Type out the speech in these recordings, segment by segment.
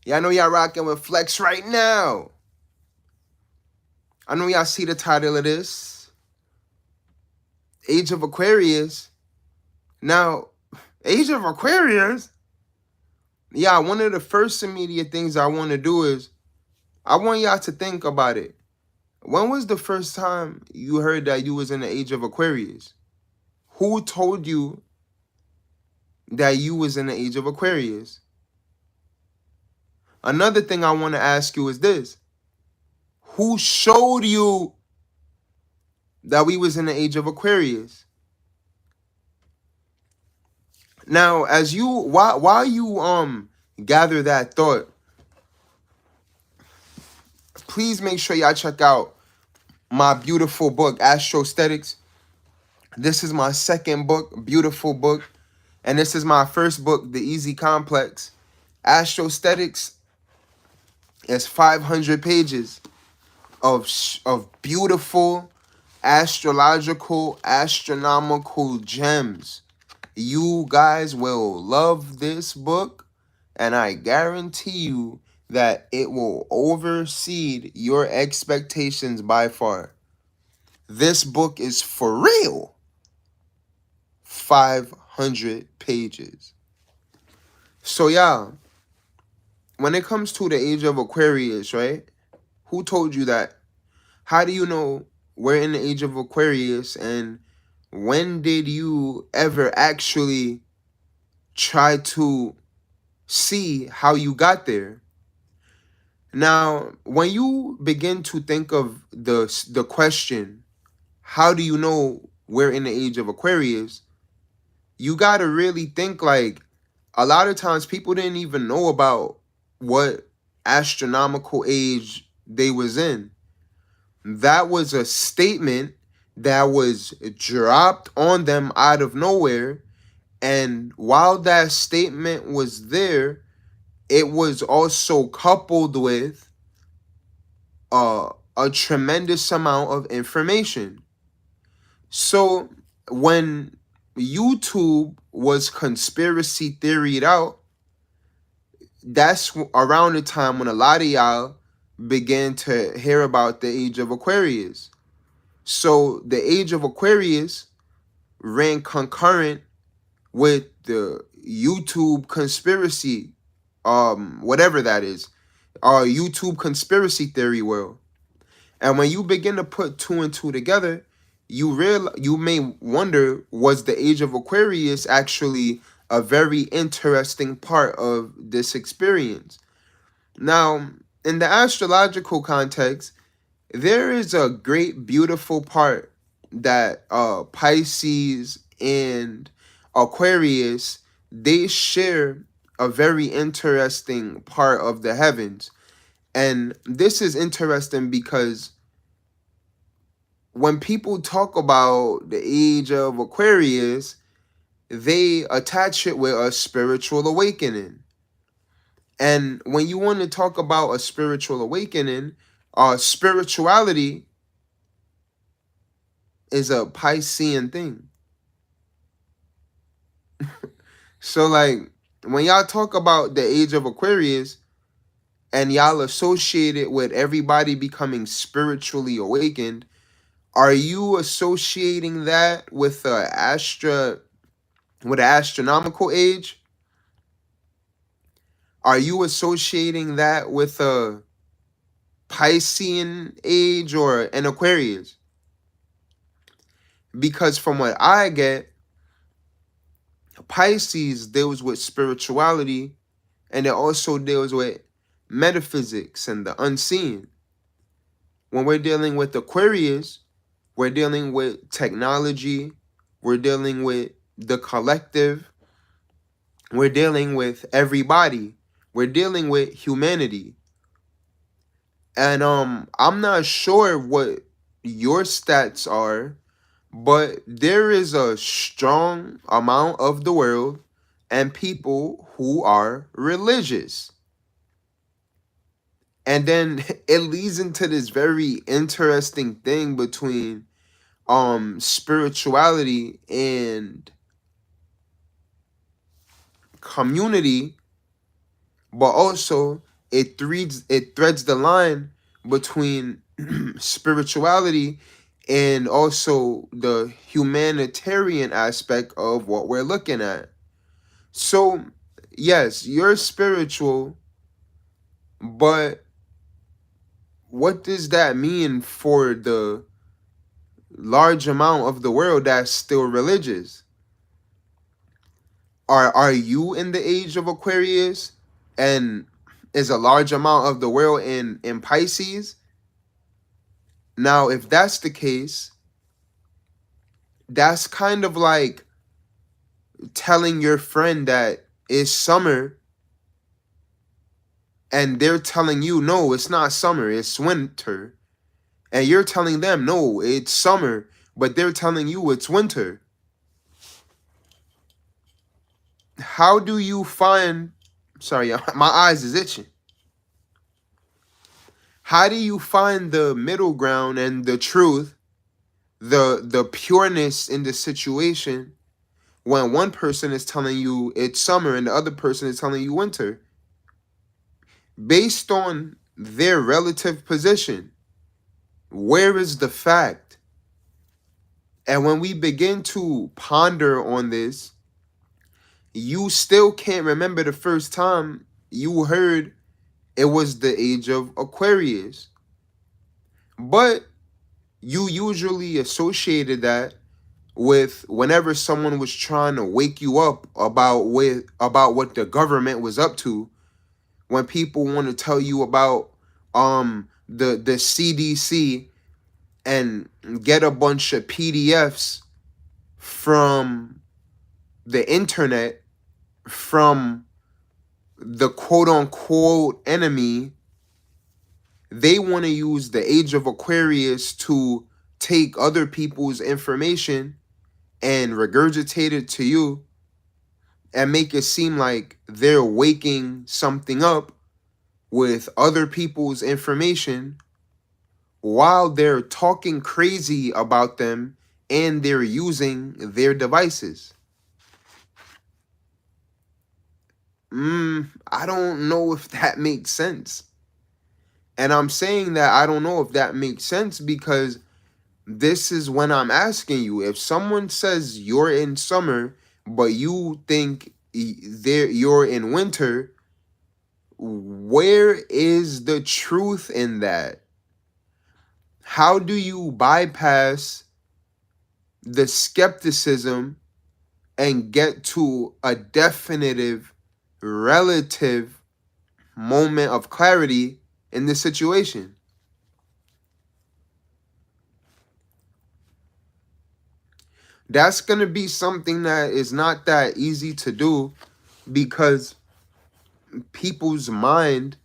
Y'all know y'all rocking with Flex right now. I know y'all see the title of this. Age of Aquarius. Now, Age of Aquarius? Yeah, one of the first immediate things I want to do is I want y'all to think about it. When was the first time you heard that you was in the Age of Aquarius? Who told you that you was in the Age of Aquarius? Another thing I want to ask you is this. Who showed you that we was in the Age of Aquarius? Now, as you while you gather that thought, please make sure y'all check out my beautiful book, Astrostetics. This is my second book, beautiful book, and this is my first book, The Easy Complex. Astrostetics is 500 pages of beautiful astrological, astronomical gems. You guys will love this book, and I guarantee you that it will oversee your expectations by far. This book is for real. 500 pages. So, yeah, when it comes to the Age of Aquarius, right? Who told you that? How do you know we're in the Age of Aquarius, and when did you ever actually try to see how you got there? Now, when you begin to think of the question, how do you know we're in the Age of Aquarius? You got to really think, like, a lot of times people didn't even know about what astronomical age they was in. That was a statement that was dropped on them out of nowhere. And while that statement was there, it was also coupled with a tremendous amount of information. So when YouTube was conspiracy theoried out, that's around the time when a lot of y'all began to hear about the Age of Aquarius. So the Age of Aquarius ran concurrent with the YouTube conspiracy, whatever that is, YouTube conspiracy theory world. And when you begin to put two and two together, you may wonder, was the Age of Aquarius actually a very interesting part of this experience? Now, in the astrological context, there is a great, beautiful part that Pisces and Aquarius, they share a very interesting part of the heavens. And this is interesting because when people talk about the Age of Aquarius, they attach it with a spiritual awakening. And when you want to talk about a spiritual awakening, spirituality is a Piscean thing. So, like, when y'all talk about the Age of Aquarius and y'all associate it with everybody becoming spiritually awakened, are you associating that with an astronomical age? Are you associating that with a Piscean age or an Aquarius? Because from what I get, Pisces deals with spirituality, and it also deals with metaphysics and the unseen. When we're dealing with Aquarius, we're dealing with technology, we're dealing with the collective, we're dealing with everybody, we're dealing with humanity. And I'm not sure what your stats are, but there is a strong amount of the world and people who are religious. And then it leads into this very interesting thing between spirituality and community, but also it threads the line between spirituality and also the humanitarian aspect of what we're looking at. So, yes, you're spiritual, but what does that mean for the large amount of the world that's still religious? Are you in the age of Aquarius, and is a large amount of the world in Pisces? Now, if that's the case, that's kind of like telling your friend that it's summer and they're telling you, no, it's not summer, it's winter. And you're telling them, no, it's summer, but they're telling you it's winter. How do you find, sorry, my eyes is itching. How do you find the middle ground and the truth, the pureness in the situation when one person is telling you it's summer and the other person is telling you winter? Based on their relative position, where is the fact? And when we begin to ponder on this, you still can't remember the first time you heard it was the age of Aquarius. But you usually associated that with whenever someone was trying to wake you up about what the government was up to, when people want to tell you about the CDC and get a bunch of PDFs from the internet from the quote unquote enemy. They want to use the age of Aquarius to take other people's information and regurgitate it to you and make it seem like they're waking something up with other people's information while they're talking crazy about them and they're using their devices. I don't know if that makes sense. And I'm saying that I don't know if that makes sense because this is when I'm asking you. If someone says you're in summer, but you think you're in winter, where is the truth in that? How do you bypass the skepticism and get to a definitive, relative moment of clarity in this situation? That's going to be something that is not that easy to do because people's mind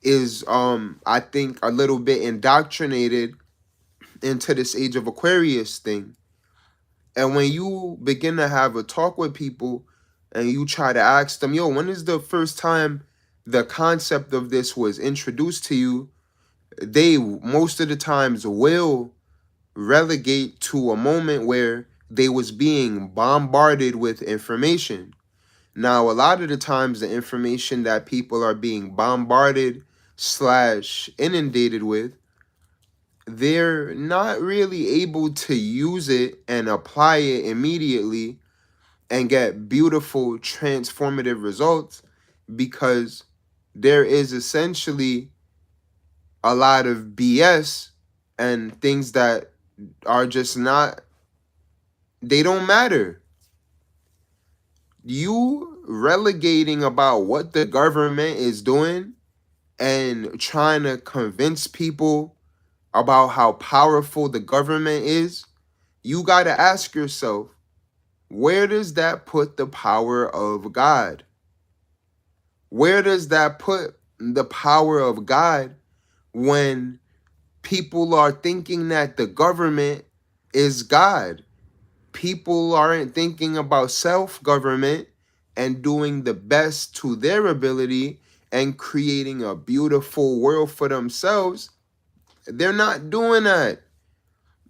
is I think a little bit indoctrinated into this age of Aquarius thing. And when you begin to have a talk with people and you try to ask them, yo, when is the first time the concept of this was introduced to you? They most of the times will relegate to a moment where they was being bombarded with information. Now, a lot of the times the information that people are being bombarded / inundated with, they're not really able to use it and apply it immediately and get beautiful transformative results because there is essentially a lot of BS and things that are just not, they don't matter. You relegating about what the government is doing and trying to convince people about how powerful the government is, you got to ask yourself, where does that put the power of God? Where does that put the power of God when people are thinking that the government is God? People aren't thinking about self-government and doing the best to their ability and creating a beautiful world for themselves. They're not doing that.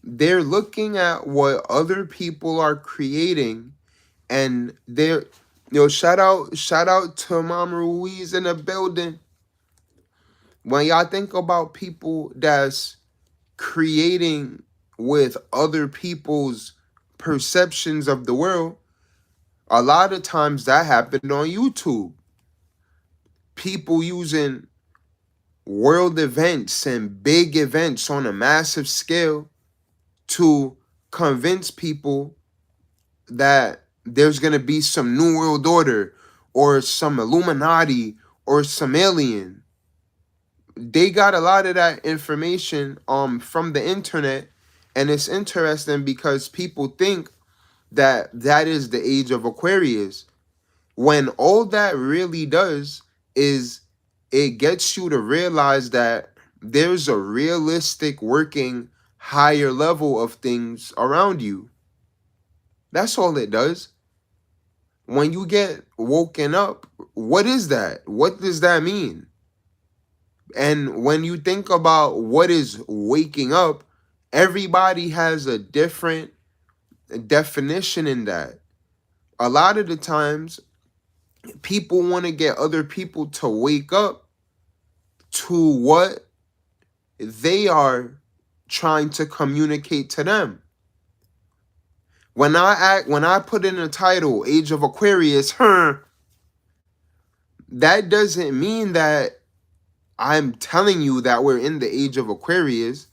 They're looking at what other people are creating, and they're, shout out to Mama Ruiz in the building. When y'all think about people that's creating with other people's perceptions of the world, a lot of times that happened on YouTube. People using world events and big events on a massive scale to convince people that there's going to be some new world order or some Illuminati or some alien. They got a lot of that information from the internet, and it's interesting because people think that that is the age of Aquarius, when all that really does is it gets you to realize that there's a realistic working higher level of things around you. That's all it does. When you get woken up, what is that? What does that mean? And when you think about what is waking up, everybody has a different definition in that. A lot of the times, people want to get other people to wake up to what they are trying to communicate to them. When I put in a title, Age of Aquarius, that doesn't mean that I'm telling you that we're in the age of Aquarius.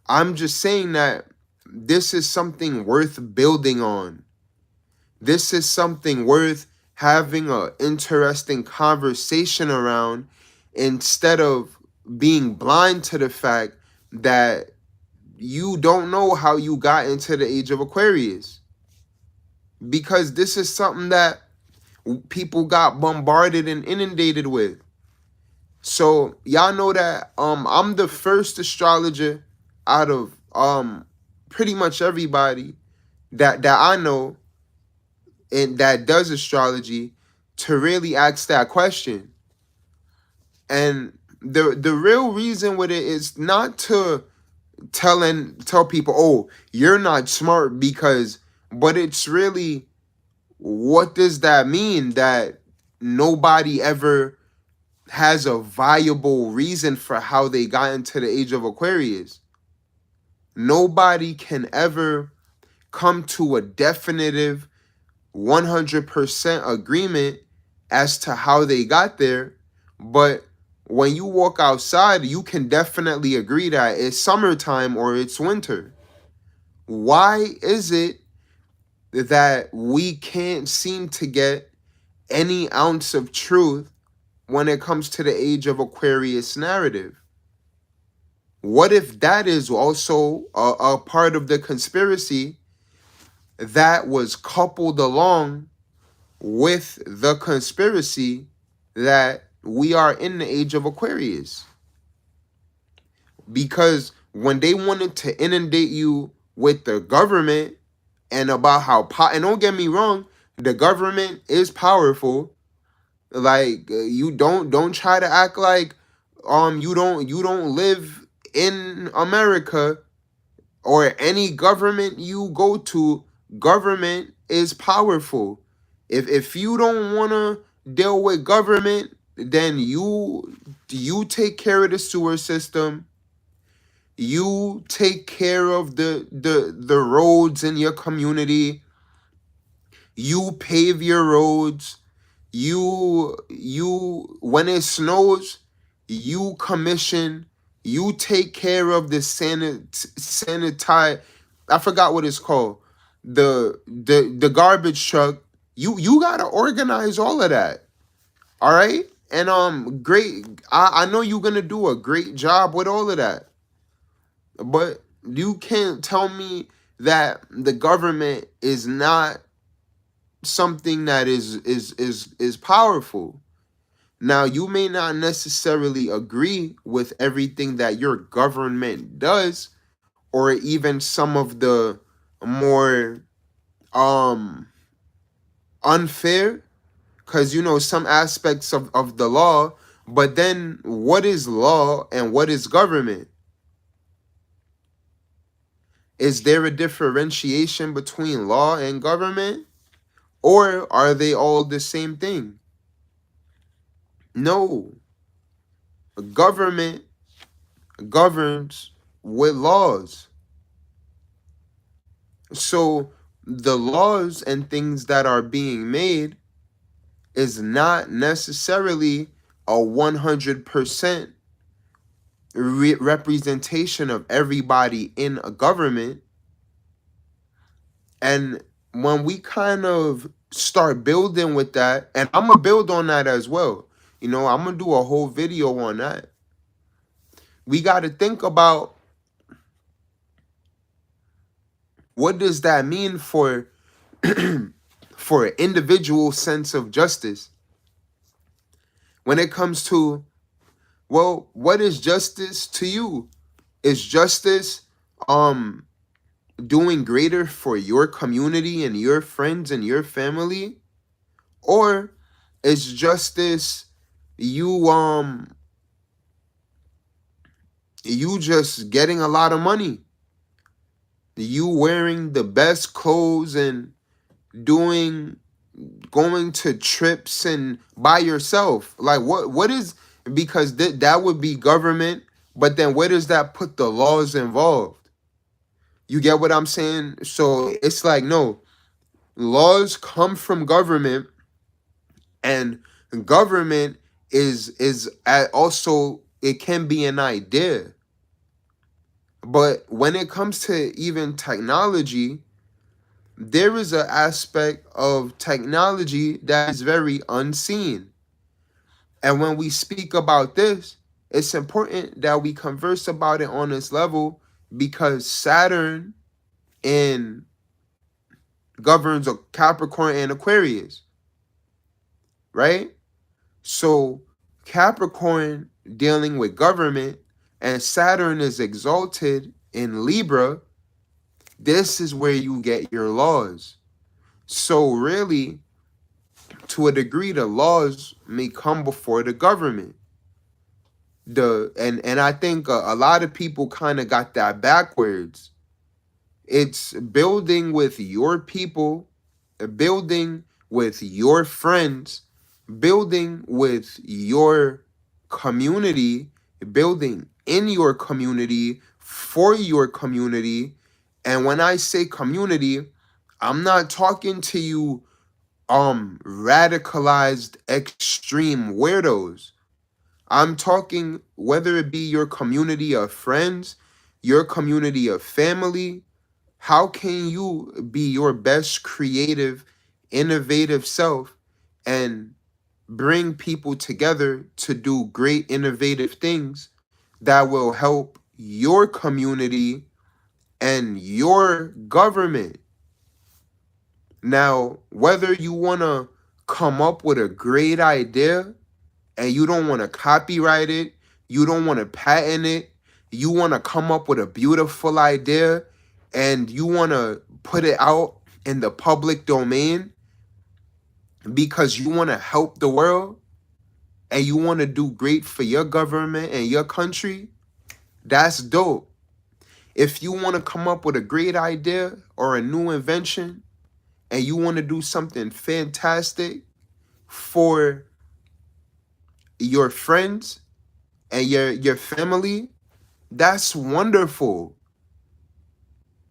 I'm just saying that this is something worth building on. This is something worth having an interesting conversation around, instead of being blind to the fact that you don't know how you got into the age of Aquarius. Because this is something that people got bombarded and inundated with. So y'all know that I'm the first astrologer out of pretty much everybody that I know and that does astrology to really ask that question. And the real reason with it is not to tell people, oh, you're not smart because, but it's really, what does that mean that nobody ever has a viable reason for how they got into the age of Aquarius? Nobody can ever come to a definitive 100% agreement as to how they got there. But when you walk outside, you can definitely agree that it's summertime or it's winter. Why is it that we can't seem to get any ounce of truth when it comes to the age of Aquarius narrative? What if that is also a part of the conspiracy that was coupled along with the conspiracy that we are in the age of Aquarius? Because when they wanted to inundate you with the government and about how and don't get me wrong, the government is powerful. Like, you don't try to act like you don't live in America or any government you go to. Government is powerful. If you don't want to deal with government, then you take care of the sewer system. You take care of the roads in your community. You pave your roads. You when it snows, you commission. You take care of the sanitize. I forgot what it's called. The garbage truck. You gotta organize all of that. All right, and great. I know you're gonna do a great job with all of that. But you can't tell me that the government is not something that is powerful. Now, you may not necessarily agree with everything that your government does, or even some of the more unfair, because some aspects of the law. But then what is law and what is government? Is there a differentiation between law and government? Or are they all the same thing? No. government governs with laws. So the laws and things that are being made is not necessarily a 100% representation of everybody in a government. And when we kind of start building with that, and I'm going to build on that as well. I'm going to do a whole video on that. We got to think about, what does that mean for for an individual sense of justice? When it comes to, well, what is justice to you? Is justice doing greater for your community and your friends and your family? Or is justice you just getting a lot of money? You wearing the best clothes and going to trips and by yourself? Like, what is, because that would be government, but then where does that put the laws involved? You get what I'm saying? So it's like, no, laws come from government, and government is also, it can be an idea. But when it comes to even technology, there is an aspect of technology that is very unseen. And when we speak about this, it's important that we converse about it on this level, because Saturn in governs a Capricorn and Aquarius, right? So Capricorn dealing with government, and Saturn is exalted in Libra. This is where you get your laws. So really, to a degree, the laws may come before the government. And I think a lot of people kind of got that backwards. It's building with your people, building with your friends, building with your community, building in your community, for your community. And when I say community, I'm not talking to you radicalized extreme weirdos. I'm talking whether it be your community of friends, your community of family. How can you be your best creative, innovative self and bring people together to do great, innovative things that will help your community and your government? Now, whether you want to come up with a great idea and you don't want to copyright it, you don't want to patent it, you want to come up with a beautiful idea and you want to put it out in the public domain because you want to help the world and you want to do great for your government and your country, that's dope. If you want to come up with a great idea or a new invention and you want to do something fantastic for your friends and your family, that's wonderful.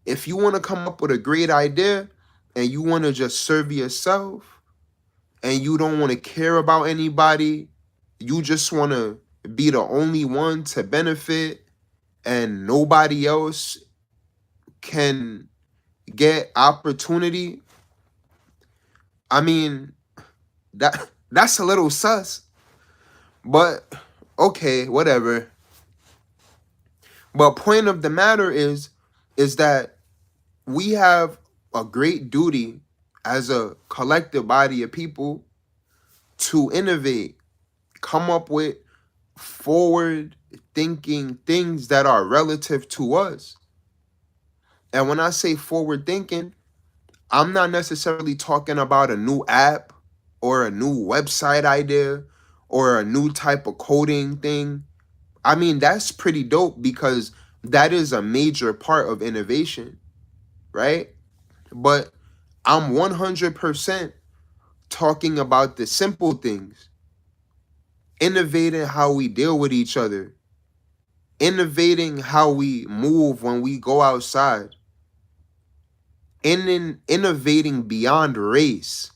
If you want to come up with a great idea and you want to just serve yourself and you don't want to care about anybody, you just want to be the only one to benefit and nobody else can get opportunity, I mean, that's a little sus. But okay, whatever. But point of the matter is that we have a great duty as a collective body of people to innovate, come up with forward thinking things that are relative to us. And when I say forward thinking, I'm not necessarily talking about a new app or a new website idea or a new type of coding thing. I mean, that's pretty dope because that is a major part of innovation, right? But I'm 100% talking about the simple things. innovating how we deal with each other, innovating how we move when we go outside, innovating beyond race,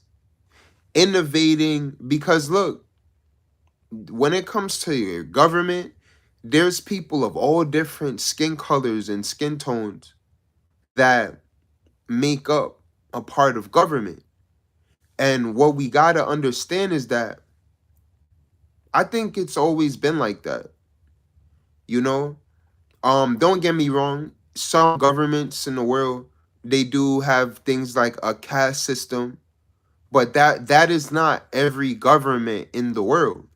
innovating because look, when it comes to your government, there's people of all different skin colors and skin tones that make up a part of government. And what we got to understand is that I think it's always been like that. You know, don't get me wrong, some governments in the world, they do have things like a caste system, but that is not every government in the world.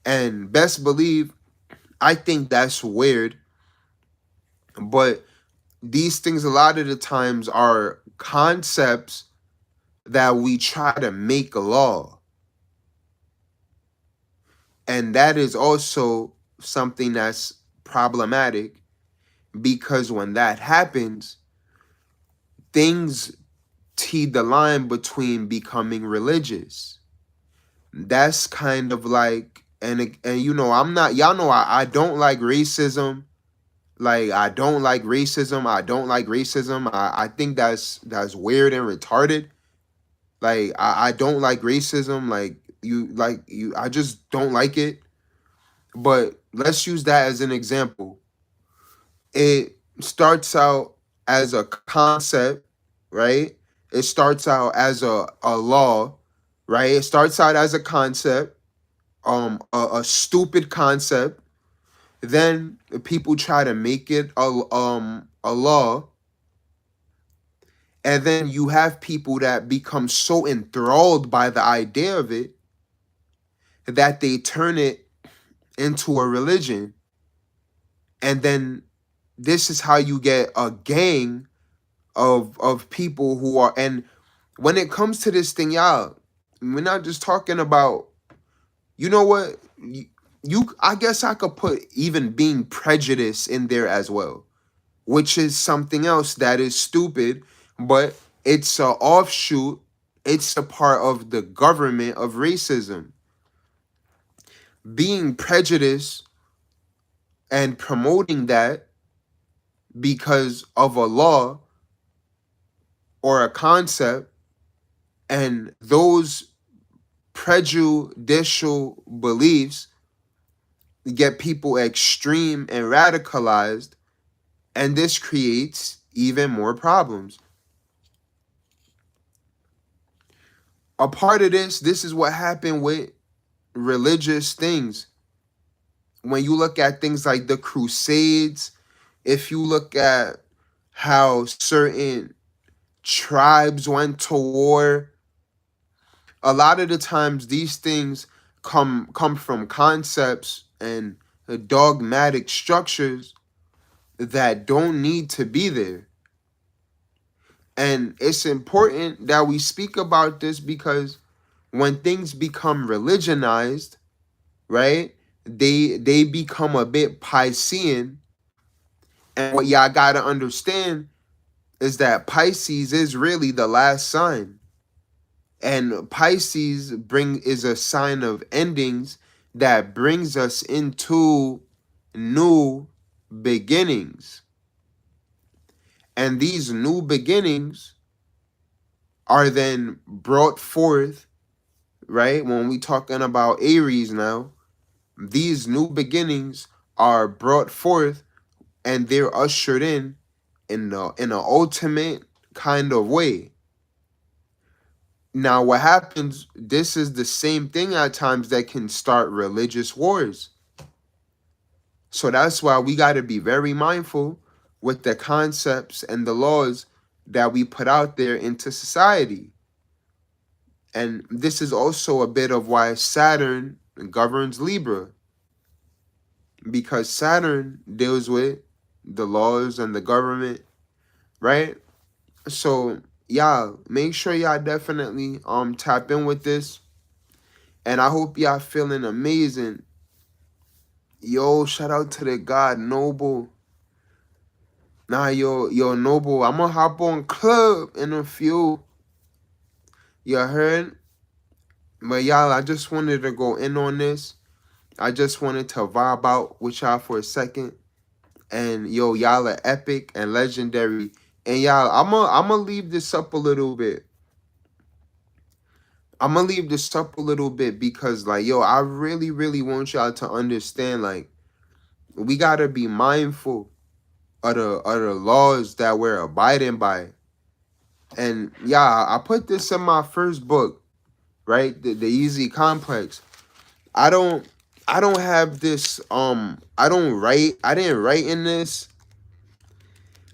And best believe, I think that's weird, but these things a lot of the times are concepts that we try to make a law. And that is also something that's problematic because when that happens, things teed the line between becoming religious. That's kind of like, and you know, I'm not, y'all know I don't like racism. Like I don't like racism. I don't like racism. I think that's weird and retarded. Like I don't like racism. Like you I just don't like it. But let's use that as an example. It starts out as a concept, right? It starts out as a law, right? It starts out as a concept, a stupid concept. Then people try to make it a law, and then you have people that become so enthralled by the idea of it that they turn it into a religion. And then this is how you get a gang of people who are, and when it comes to this thing, y'all, we're not just talking about, you know what, I guess I could put even being prejudiced in there as well, which is something else that is stupid, but it's a offshoot, it's a part of the government of racism. Being prejudiced and promoting that because of a law or a concept, and those prejudicial beliefs get people extreme and radicalized, and this creates even more problems. A part of this is what happened with religious things. When you look at things like the Crusades, if you look at how certain tribes went to war, a lot of the times these things come from concepts and dogmatic structures that don't need to be there. And it's important that we speak about this because when things become religionized, right, they become a bit Piscean. And what y'all gotta understand is that Pisces is really the last sign. And Pisces is a sign of endings that brings us into new beginnings. And these new beginnings are then brought forth, right? When we talking about Aries now, these new beginnings are brought forth and they're ushered in an ultimate kind of way. Now, what happens, this is the same thing at times that can start religious wars. So that's why we got to be very mindful with the concepts and the laws that we put out there into society. And this is also a bit of why Saturn governs Libra, because Saturn deals with the laws and the government, right? So y'all make sure y'all definitely tap in with this. And I hope y'all feeling amazing. Yo, shout out to the God Noble. Nah, yo, Noble, I'm gonna hop on club in a few. You heard? But y'all, I just wanted to go in on this. I just wanted to vibe out with y'all for a second. And yo, y'all are epic and legendary. And y'all, I'ma leave this up a little bit. I'm gonna leave this up a little bit because like yo, I really, really want y'all to understand like we gotta be mindful of the laws that we're abiding by. And yeah, I put this in my first book, right? The Easy Complex. I don't I don't have this I didn't write in this,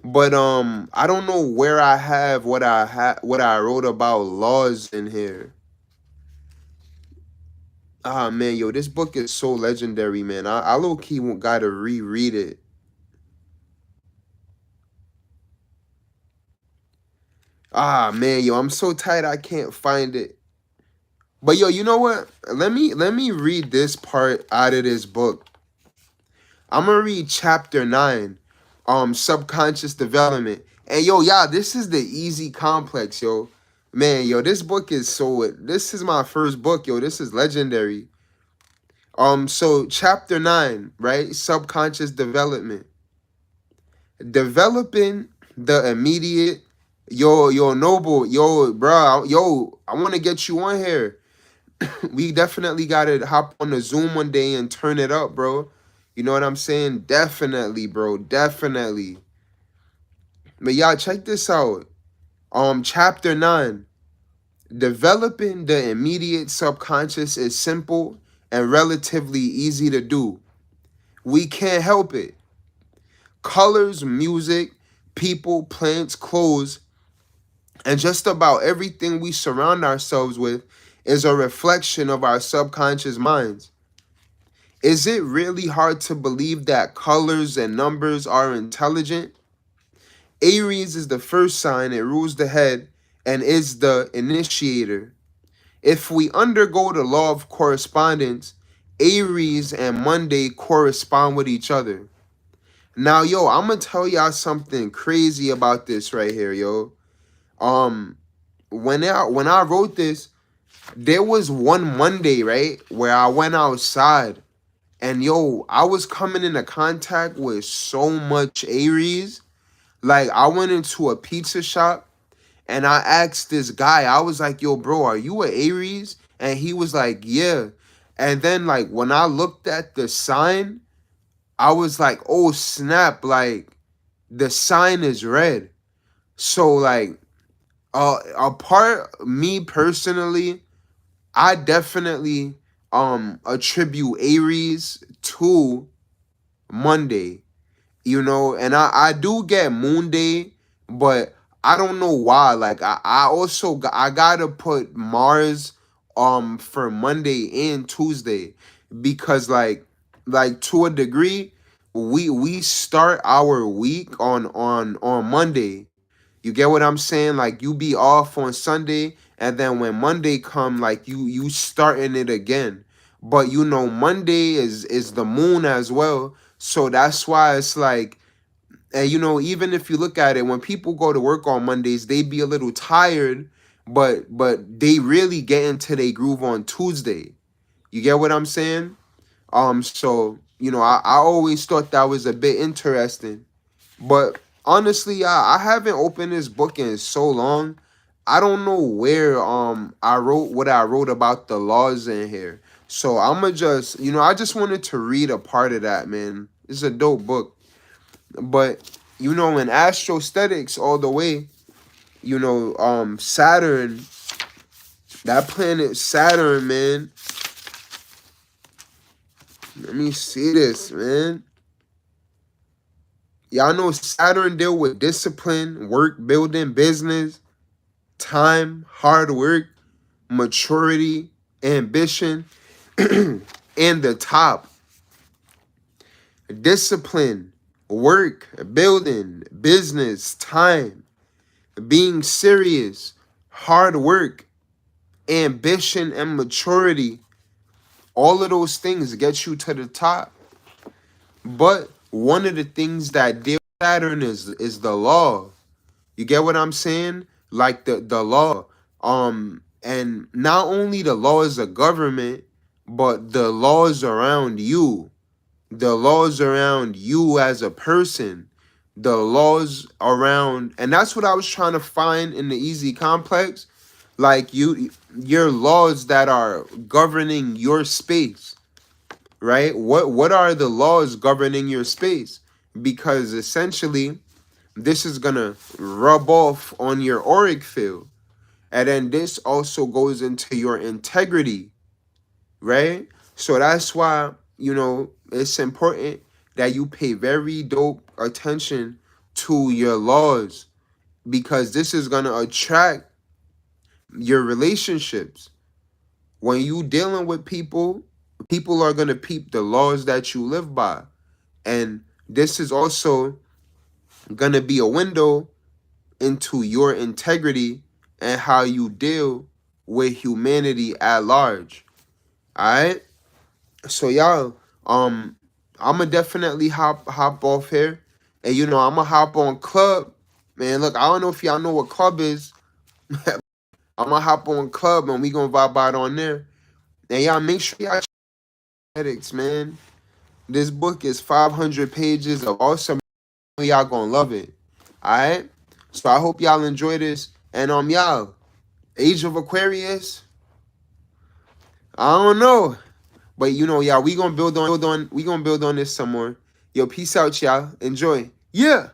but I don't know where I have what I wrote about laws in here. Ah man, yo, this book is so legendary, man. I low key gotta reread it. Ah man, yo, I'm so tired I can't find it. But yo, you know what? Let me read this part out of this book. I'm gonna read chapter 9, subconscious development. And yo, y'all, this is the Easy Complex, yo. Man, yo, this is my first book, yo. This is legendary. So chapter 9, right? Subconscious development. Developing the immediate, yo, Noble, yo, bro, yo, I want to get you on here. We definitely gotta hop on the Zoom one day and turn it up, bro. You know what I'm saying? Definitely, bro. Definitely. But y'all, check this out. Chapter 9. Developing the immediate subconscious is simple and relatively easy to do. We can't help it. Colors, music, people, plants, clothes, and just about everything we surround ourselves with is a reflection of our subconscious minds. Is it really hard to believe that colors and numbers are intelligent? Aries is the first sign, it rules the head and is the initiator. If we undergo the law of correspondence, Aries and Monday correspond with each other. Now, yo, I'm gonna tell y'all something crazy about this right here, yo. Um, when I wrote this, there was one Monday, right, where I went outside. And yo, I was coming into contact with so much Aries. Like, I went into a pizza shop and I asked this guy, I was like, yo, bro, are you a Aries? And he was like, yeah. And then, like, when I looked at the sign, I was like, oh, snap. Like, the sign is red. So, like, me personally, I definitely attribute Aries to Monday, you know, and I do get Moon Day, but I don't know why. Like I gotta put Mars for Monday and Tuesday because like to a degree we start our week on Monday. You get what I'm saying? Like you be off on Sunday, and then when Monday come, like you starting it again. But you know, Monday is the moon as well, so that's why it's like, and you know, even if you look at it, when people go to work on Mondays, they be a little tired, but they really get into their groove on Tuesday. You get what I'm saying? So you know, I always thought that was a bit interesting. But honestly, I haven't opened this book in so long. I don't know where I wrote what I wrote about the laws in here. So I'ma just, you know, I just wanted to read a part of that, man. It's a dope book. But you know, in Astrostetics all the way, you know, Saturn, that planet Saturn, man. Let me see this, man. Y'all know Saturn deal with discipline, work, building, business, time, hard work, maturity, ambition, and the top. Discipline, work, building, business, time, being serious, hard work, ambition, and maturity. All of those things get you to the top. But one of the things that deal with Saturn is the law. You get what I'm saying? Like the law. And not only the law is a government, but the laws around you, the laws around you as a person, the laws around, and that's what I was trying to find in the easy complex. Like your laws that are governing your space, right? What are the laws governing your space? Because essentially this is gonna rub off on your auric field. And then this also goes into your integrity, right? So that's why, it's important that you pay very dope attention to your laws, because this is going to attract your relationships. When you dealing with people, people are going to peep the laws that you live by. And this is also going to be a window into your integrity and how you deal with humanity at large. All right? So y'all, I'ma definitely hop off here, and I'ma hop on Club. Man, look, I don't know if y'all know what Club is. I'ma hop on Club and we gonna vibe out on there. And y'all make sure y'all check Aesthetics, man. This book is 500 pages of awesome. Y'all gonna love it. All right. So I hope y'all enjoy this. And y'all, Age of Aquarius. I don't know. But y'all, we gonna build on this some more. Yo, peace out, y'all. Enjoy. Yeah.